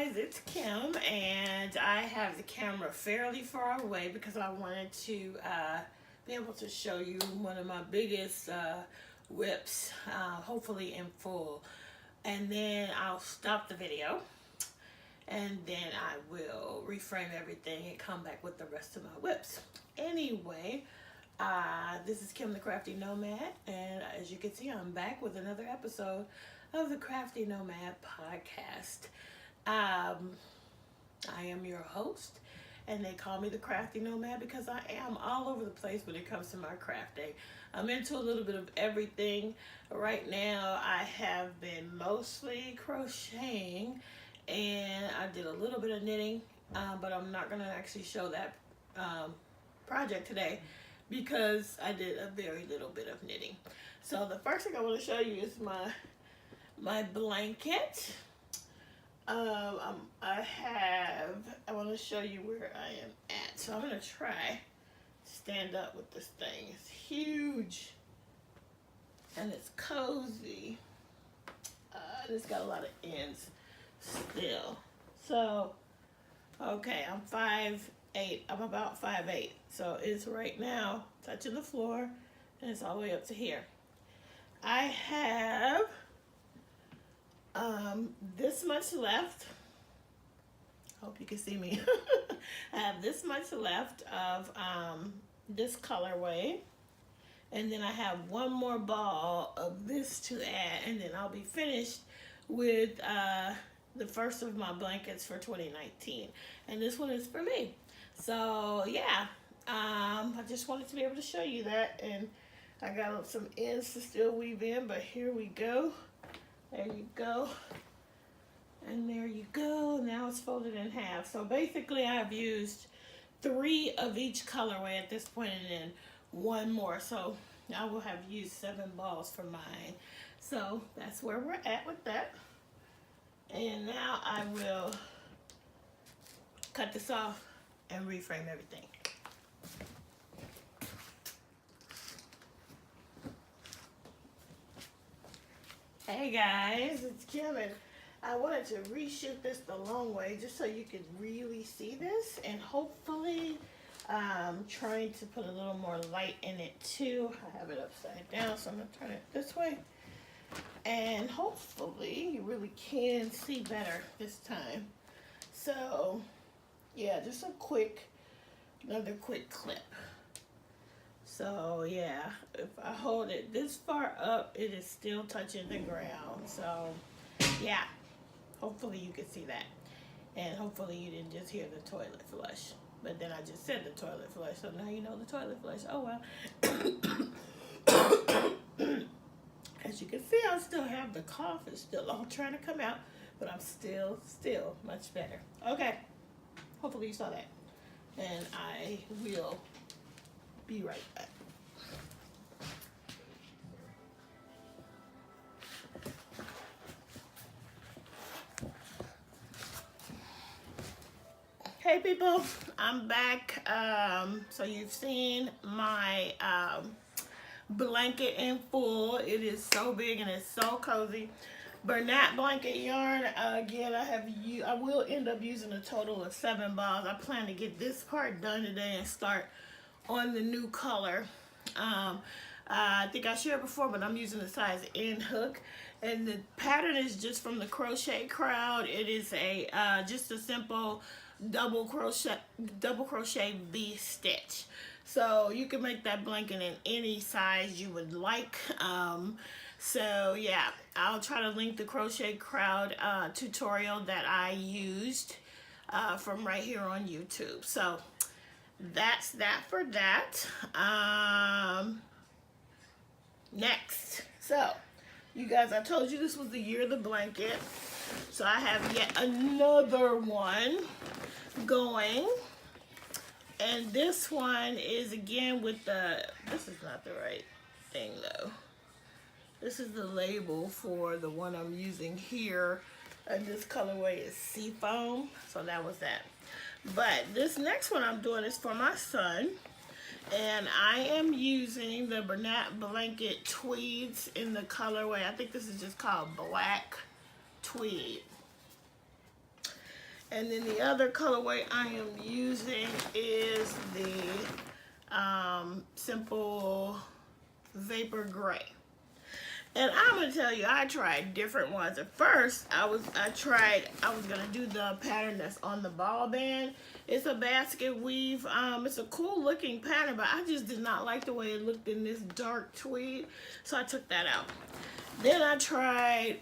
guys, it's Kim, and I have the camera fairly far away because I wanted to be able to show you one of my biggest WIPs, hopefully in full. And then I'll stop the video, and then I will reframe everything and come back with the rest of my WIPs. Anyway, this is Kim the Crafty Nomad, and as you can see, I'm back with another episode of the Crafty Nomad podcast. I am your host, and they call me the Crafty Nomad because I am all over the place when it comes to my craft day. I'm into a little bit of everything. Right now, I have been mostly crocheting, and I did a little bit of knitting, but I'm not going to actually show that project today because I did a very little bit of knitting. So the first thing I want to show you is my blanket. I want to show you where I am at. So I'm going to try to stand up with this thing. It's huge and it's cozy. It's got a lot of ends still. So, okay, I'm 5'8". I'm about 5'8". So it's right now touching the floor and it's all the way up to here. I have this much left. Hope you can see me. I have this much left of this colorway, and then I have one more ball of this to add, and then I'll be finished with the first of my blankets for 2019, and this one is for me. So yeah, I just wanted to be able to show you that, and I got some ends to still weave in, but here we go. There you go. And there you go. Now it's folded in half. So basically I've used 3 of each colorway at this point and then one more. So I will have used 7 balls for mine. So that's where we're at with that. And now I will cut this off and reframe everything. Hey guys, it's Kim, and I wanted to reshoot this the long way just so you could really see this, and hopefully trying to put a little more light in it too. I have it upside down, so I'm going to turn it this way, and hopefully you really can see better this time. So yeah, just another quick clip. So yeah, if I hold it this far up, it is still touching the ground. So yeah, hopefully you can see that. And hopefully you didn't just hear the toilet flush. But then I just said the toilet flush, so now you know the toilet flush. Oh well. As you can see, I still have the cough. It's still all trying to come out, but I'm still much better. Okay, hopefully you saw that. And I will be right back. Hey people, I'm back. So you've seen my blanket in full. It is so big and it's so cozy. Bernat blanket yarn. Again, I will end up using a total of 7 balls. I plan to get this part done today and start on the new color. I think I shared before, but I'm using the size N hook, and the pattern is just from the Crochet Crowd. It is a just a simple double crochet V stitch. So you can make that blanket in any size you would like. So yeah, I'll try to link the Crochet Crowd tutorial that I used from right here on YouTube. So that's that for that. Next, so you guys, I told you this was the year of the blanket, so I have yet another one going, and this one is again with this is not the right thing though. This is the label for the one I'm using here, and this colorway is Seafoam, so that was that. But this next one I'm doing is for my son, and I am using the Bernat Blanket Tweeds in the colorway, I think this is just called Black Tweed. And then the other colorway I am using is the Simple Vapor Gray. And I'm gonna tell you, I tried different ones. At first, I was gonna do the pattern that's on the ball band. It's a basket weave. It's a cool looking pattern, but I just did not like the way it looked in this dark tweed, so I took that out. Then I tried,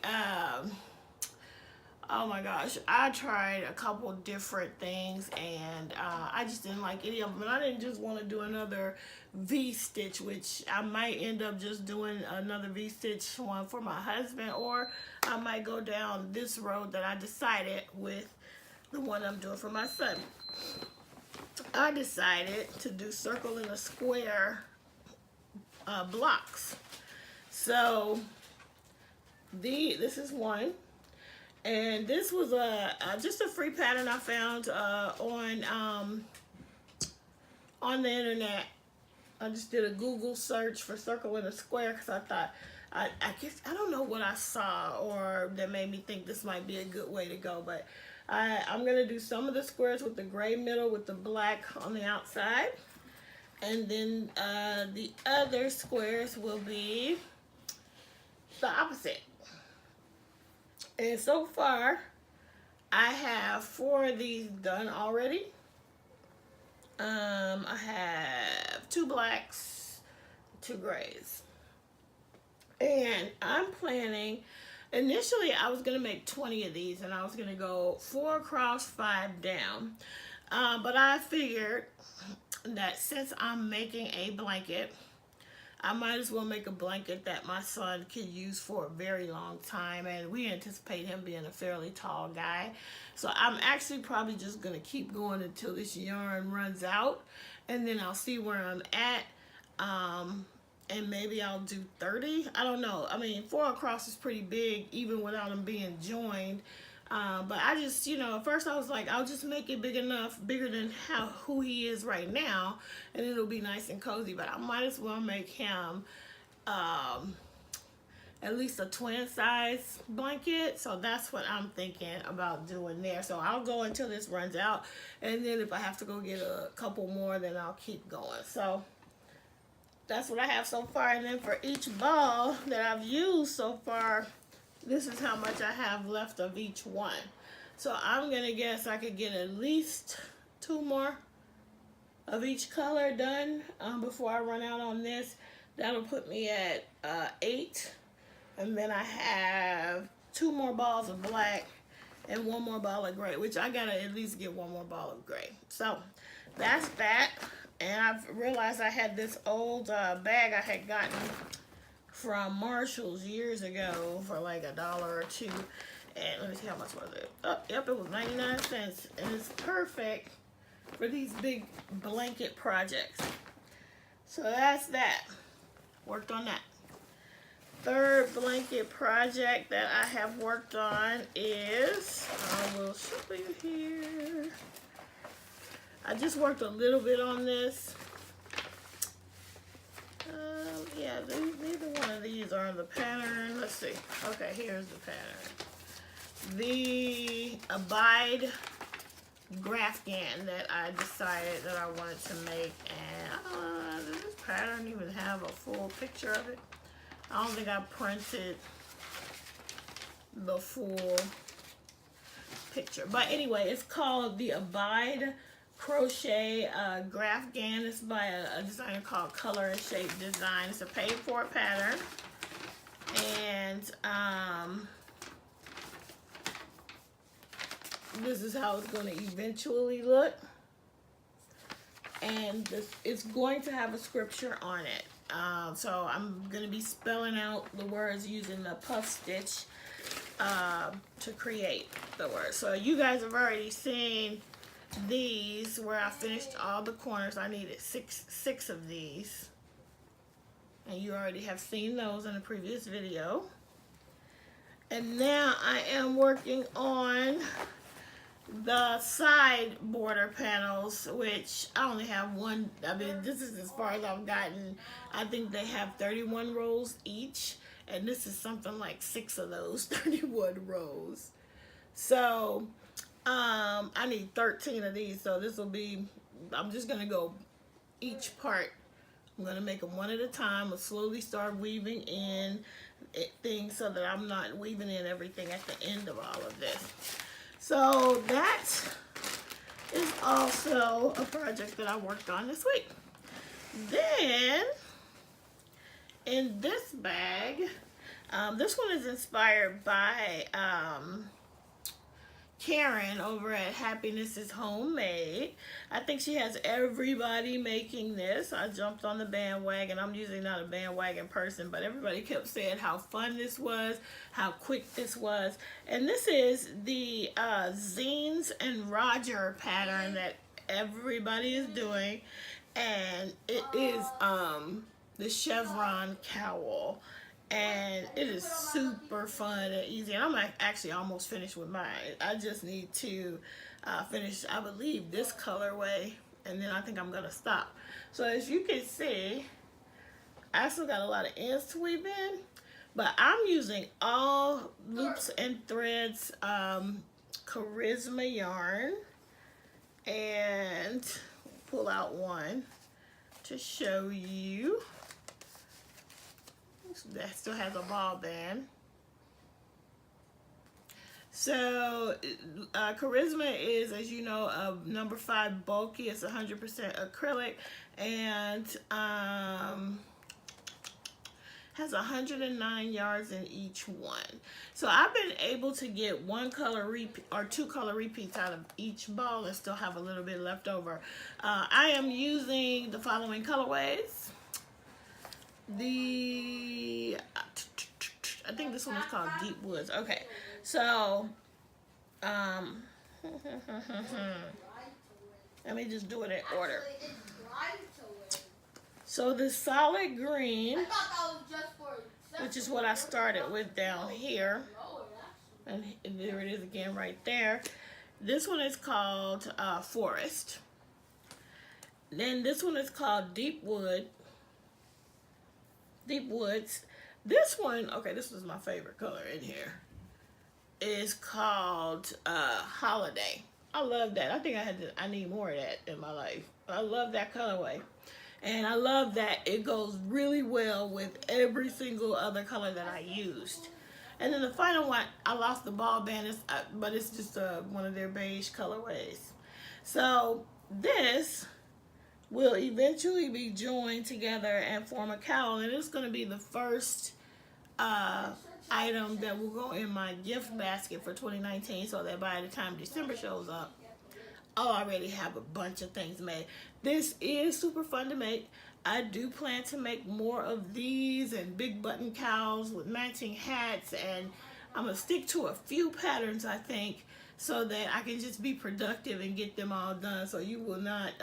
oh my gosh, I tried a couple different things, and I just didn't like any of them. And I didn't just want to do another V-stitch, which I might end up just doing another V-stitch one for my husband, or I might go down this road that I decided with the one I'm doing for my son. I decided to do circle in a square blocks. So this is one. And this was just a free pattern I found on the internet. I just did a Google search for circle in a square because I thought, I guess, I don't know what I saw or that made me think this might be a good way to go. But I'm going to do some of the squares with the gray middle with the black on the outside. And then the other squares will be the opposite. And so far, I have 4 of these done already. I have 2 blacks, 2 grays. And I'm planning, initially I was going to make 20 of these, and I was going to go 4 across, 5 down. But I figured that since I'm making a blanket, I might as well make a blanket that my son can use for a very long time, and we anticipate him being a fairly tall guy. So I'm actually probably just going to keep going until this yarn runs out, and then I'll see where I'm at, and maybe I'll do 30. I don't know. I mean, 4 across is pretty big, even without them being joined. But I just, you know, at first I was like, I'll just make it big enough, bigger than who he is right now, and it'll be nice and cozy. But I might as well make him at least a twin size blanket. So that's what I'm thinking about doing there. So I'll go until this runs out, and then if I have to go get a couple more, then I'll keep going. So that's what I have so far. And then for each ball that I've used so far, this is how much I have left of each one. So I'm gonna guess I could get at least 2 more of each color done before I run out on this. That'll put me at 8. And then I have 2 more balls of black and 1 more ball of gray, which I gotta at least get 1 more ball of gray. So that's that. And I've realized I had this old bag I had gotten from Marshall's years ago for like $1 or $2. And let me see, how much was it? Oh, yep, it was 99 cents. And it's perfect for these big blanket projects. So that's that. Worked on that. Third blanket project that I have worked on is, I will show you here. I just worked a little bit on this. Yeah, neither one of these are in the pattern. Let's see. Okay, here's the pattern. The Abide Grafgan that I decided that I wanted to make. And does this pattern even have a full picture of it? I don't think I printed the full picture. But anyway, it's called the Abide Crochet Grafgan. It's by a designer called Color and Shape Design. It's a paid for pattern, and this is how it's going to eventually look. And it's going to have a scripture on it. So I'm going to be spelling out the words using the puff stitch to create the words. So you guys have already seen these where I finished all the corners. I needed six of these, and you already have seen those in a previous video. And now I am working on the side border panels, which I only have one. I mean, this is as far as I've gotten. I think they have 31 rows each, and this is something like 6 of those 31 rows. So I need 13 of these, so this will be, I'm just going to go each part. I'm going to make them one at a time. I'll slowly start weaving in things so that I'm not weaving in everything at the end of all of this. So that is also a project that I worked on this week. Then, in this bag, this one is inspired by Karen over at Happiness is Homemade. I think she has everybody making this. I jumped on the bandwagon. I'm usually not a bandwagon person, but everybody kept saying how fun this was, how quick this was. And this is the Zines and Roger pattern that everybody is doing. And it is the chevron cowl. And it is super fun and easy. And I'm actually almost finished with mine. I just need to finish, I believe, this colorway. And then I think I'm going to stop. So as you can see, I still got a lot of ends to weave in. But I'm using all loops and threads Charisma yarn. And pull out one to show you. That still has a ball band. So Charisma is, as you know, a number 5 bulky. It's 100% acrylic and has 109 yards in each one. So I've been able to get 1 color repeat or 2 color repeats out of each ball and still have a little bit left over. I am using the following colorways. I think this one is called Deep Woods. Okay, so let me just do it in order. So the solid green, which is what I started with down here, and there it is again right there. This one is called Forest. Then this one is called Deep Woods. This one, okay, this was my favorite color in here, is called Holiday. I love that. I think I need more of that in my life. I love that colorway. And I love that it goes really well with every single other color that I used. And then the final one, I lost the ball band, but it's just one of their beige colorways. So this will eventually be joined together and form a cowl, and it's going to be the first item that will go in my gift basket for 2019, so that by the time December shows up, I'll already have a bunch of things made. This is super fun to make. I do plan to make more of these and big button cowls with matching hats, and I'm going to stick to a few patterns, I think, so that I can just be productive and get them all done. So you will not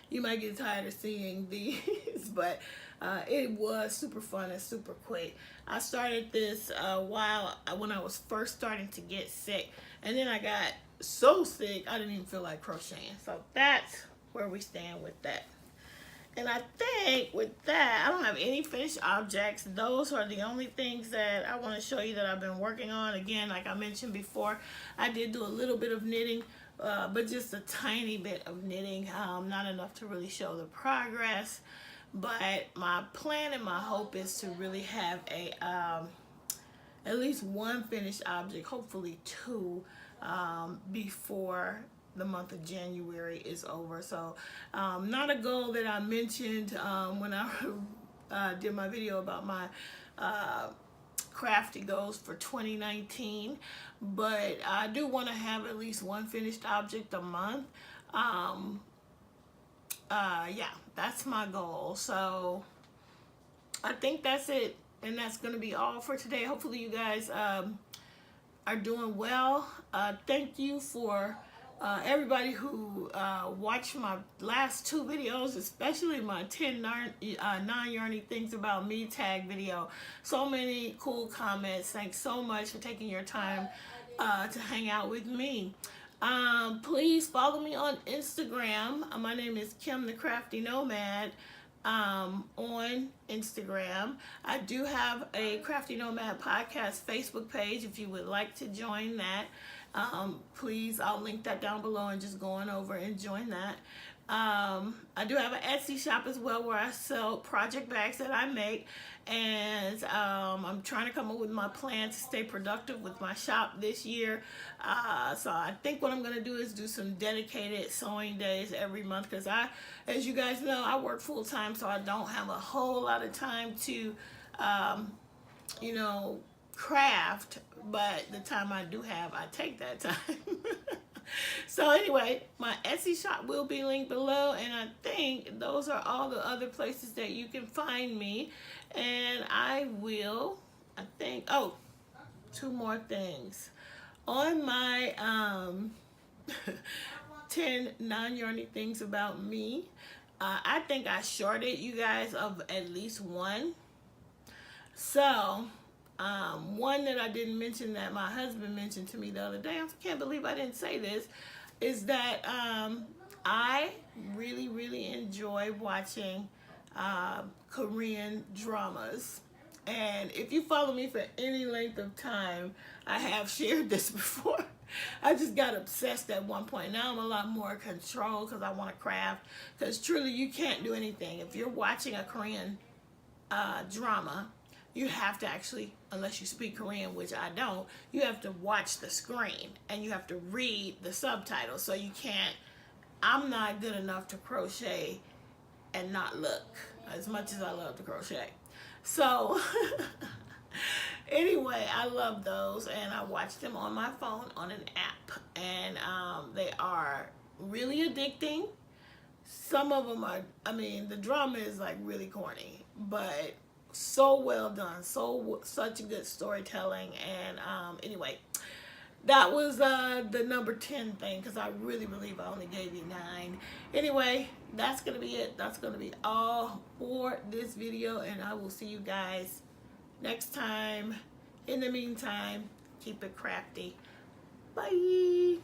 you might get tired of seeing these, but it was super fun and super quick. I started this when I was first starting to get sick, and then I got so sick I didn't even feel like crocheting. So that's where we stand with that. And I think with that, I don't have any finished objects. Those are the only things that I want to show you that I've been working on. Again, like I mentioned before, I did do a little bit of knitting, but just a tiny bit of knitting, not enough to really show the progress. But my plan and my hope is to really have at least 1 finished object, hopefully 2, before the month of January is over. So not a goal that I mentioned when I did my video about my crafty goals for 2019, but I do want to have at least 1 finished object a month. Yeah, that's my goal. So I think that's it, and that's going to be all for today. Hopefully you guys are doing well. Thank you for everybody who watched my last 2 videos, especially my 10 non-yarny things about me tag video. So many cool comments. Thanks so much for taking your time to hang out with me. Please follow me on Instagram. My name is Kim the Crafty Nomad. on Instagram. I do have a Crafty Nomad podcast Facebook page if you would like to join that. Please, I'll link that down below and just go on over and join that. I do have an Etsy shop as well where I sell project bags that I make, and I'm trying to come up with my plan to stay productive with my shop this year. So I think what I'm going to do is do some dedicated sewing days every month, because as you guys know, I work full time, so I don't have a whole lot of time to, you know, craft, but the time I do have, I take that time. So anyway, my Etsy shop will be linked below, and I think those are all the other places that you can find me. And I think, oh, two more things. On my 10 non-yarny things about me, I think I shorted you guys of at least one. So one that I didn't mention that my husband mentioned to me the other day, I can't believe I didn't say this, is that I really, really enjoy watching Korean dramas. And if you follow me for any length of time, I have shared this before. I just got obsessed at one point. Now I'm a lot more control because I want to craft. Because truly, you can't do anything. If you're watching a Korean drama, you have to actually, unless you speak Korean, which I don't, you have to watch the screen and you have to read the subtitles. So you can't, I'm not good enough to crochet and not look, as much as I love to crochet. So anyway, I love those, and I watch them on my phone on an app, and they are really addicting. Some of them are, I mean, the drama is like really corny, but so well done, such a good storytelling. And anyway, that was the number 10 thing, because I really believe I only gave you 9. Anyway, that's gonna be it. That's gonna be all for this video, and I will see you guys next time. In the meantime, keep it crafty. Bye.